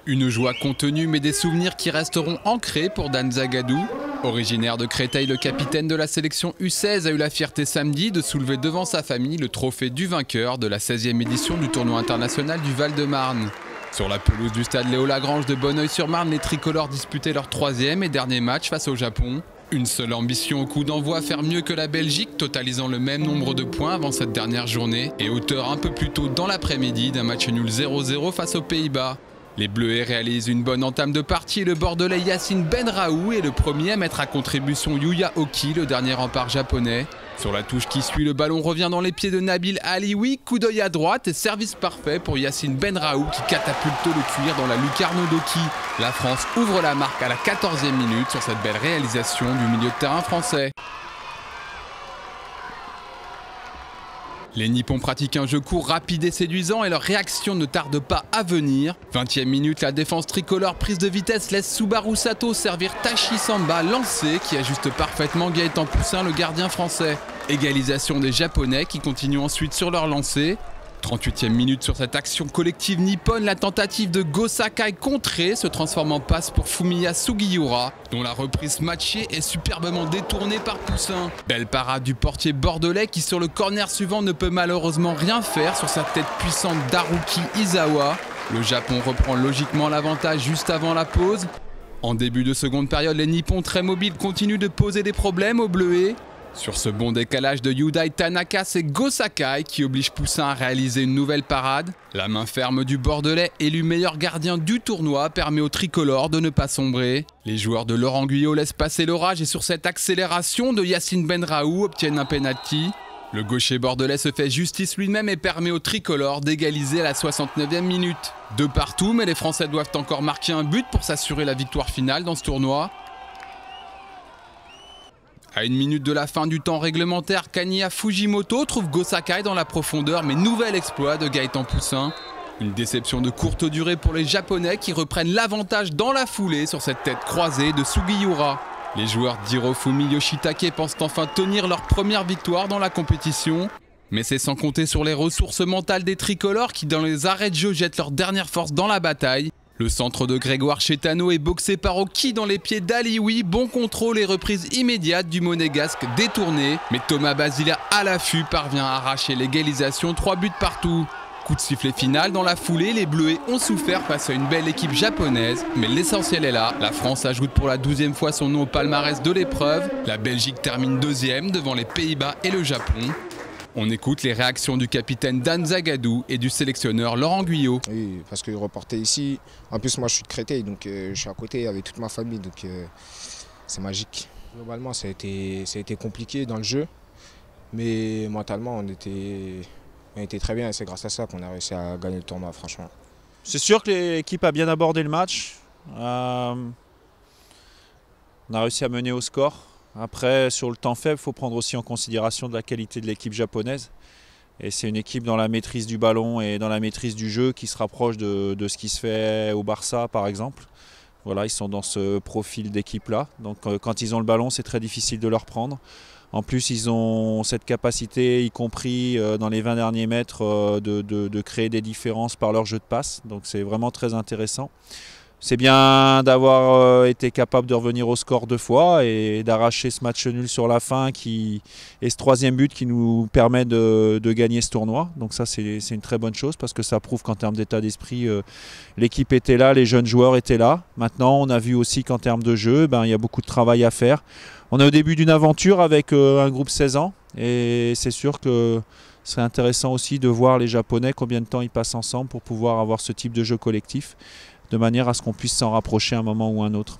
Une joie contenue mais des souvenirs qui resteront ancrés pour Dan Zagadou. Originaire de Créteil, le capitaine de la sélection U16 a eu la fierté samedi de soulever devant sa famille le trophée du vainqueur de la 16e édition du tournoi international du Val-de-Marne. Sur la pelouse du stade Léo-Lagrange de Bonneuil-sur-Marne, les tricolores disputaient leur 3e et dernier match face au Japon. Une seule ambition au coup d'envoi, faire mieux que la Belgique, totalisant le même nombre de points avant cette dernière journée, et auteur un peu plus tôt dans l'après-midi d'un match nul 0-0 face aux Pays-Bas. Les Bleuets réalisent une bonne entame de partie et le Bordelais Yacine Benraou est le premier à mettre à contribution Yuya Oki, le dernier rempart japonais. Sur la touche qui suit, le ballon revient dans les pieds de Nabil Alioui, coup d'œil à droite et service parfait pour Yacine Benraou qui catapulte le cuir dans la lucarne d'Oki. La France ouvre la marque à la 14e minute sur cette belle réalisation du milieu de terrain français. Les Nippons pratiquent un jeu court, rapide et séduisant et leur réaction ne tarde pas à venir. 20e minute, la défense tricolore prise de vitesse laisse Subaru Sato servir Tachi Samba lancé qui ajuste parfaitement Gaëtan Poussin, le gardien français. Égalisation des Japonais qui continuent ensuite sur leur lancée. 38e minute sur cette action collective nippone, la tentative de Go Sakai contrée se transforme en passe pour Fumiya Sugiura, dont la reprise matchée est superbement détournée par Poussin. Belle parade du portier bordelais qui sur le corner suivant ne peut malheureusement rien faire sur sa tête puissante d'Haruki Izawa. Le Japon reprend logiquement l'avantage juste avant la pause. En début de seconde période, les Nippons très mobiles continuent de poser des problèmes aux Bleuets. Sur ce bon décalage de Yudai Tanaka, c'est Go Sakai qui oblige Poussin à réaliser une nouvelle parade. La main ferme du Bordelais, élu meilleur gardien du tournoi, permet aux tricolores de ne pas sombrer. Les joueurs de Laurent Guyot laissent passer l'orage et sur cette accélération de Yacine Benraou obtiennent un penalty. Le gaucher bordelais se fait justice lui-même et permet aux tricolores d'égaliser à la 69e minute. De partout, mais les Français doivent encore marquer un but pour s'assurer la victoire finale dans ce tournoi. À une minute de la fin du temps réglementaire, Kaniya Fujimoto trouve Go Sakai dans la profondeur, mais nouvel exploit de Gaëtan Poussin. Une déception de courte durée pour les Japonais qui reprennent l'avantage dans la foulée sur cette tête croisée de Sugiura. Les joueurs d'Hirofumi Yoshitake pensent enfin tenir leur première victoire dans la compétition. Mais c'est sans compter sur les ressources mentales des tricolores qui dans les arrêts de jeu jettent leur dernière force dans la bataille. Le centre de Grégoire Chetano est boxé par Oki dans les pieds d'Alioui. Bon contrôle et reprise immédiate du monégasque détourné. Mais Thomas Basila à l'affût parvient à arracher l'égalisation, 3 buts partout. Coup de sifflet final dans la foulée, les Bleuets ont souffert face à une belle équipe japonaise. Mais l'essentiel est là, la France ajoute pour la 12e fois son nom au palmarès de l'épreuve. La Belgique termine 2e devant les Pays-Bas et le Japon. On écoute les réactions du capitaine Dan Zagadou et du sélectionneur Laurent Guyot. Oui, parce que reporter ici, en plus moi je suis de Créteil, donc je suis à côté avec toute ma famille, donc c'est magique. Globalement ça a été compliqué dans le jeu, mais mentalement on était très bien et c'est grâce à ça qu'on a réussi à gagner le tournoi franchement. C'est sûr que l'équipe a bien abordé le match, on a réussi à mener au score. Après, sur le temps faible, il faut prendre aussi en considération de la qualité de l'équipe japonaise. Et c'est une équipe dans la maîtrise du ballon et dans la maîtrise du jeu qui se rapproche de ce qui se fait au Barça, par exemple. Voilà, ils sont dans ce profil d'équipe-là. Donc quand ils ont le ballon, c'est très difficile de leur prendre. En plus, ils ont cette capacité, y compris dans les 20 derniers mètres, de créer des différences par leur jeu de passe. Donc c'est vraiment très intéressant. C'est bien d'avoir été capable de revenir au score 2 fois et d'arracher ce match nul sur la fin et ce 3e but qui nous permet de gagner ce tournoi. Donc ça c'est une très bonne chose parce que ça prouve qu'en termes d'état d'esprit, l'équipe était là, les jeunes joueurs étaient là. Maintenant on a vu aussi qu'en termes de jeu, il y a beaucoup de travail à faire. On est au début d'une aventure avec un groupe 16 ans et c'est sûr que ce serait intéressant aussi de voir les Japonais combien de temps ils passent ensemble pour pouvoir avoir ce type de jeu collectif, de manière à ce qu'on puisse s'en rapprocher à un moment ou un autre.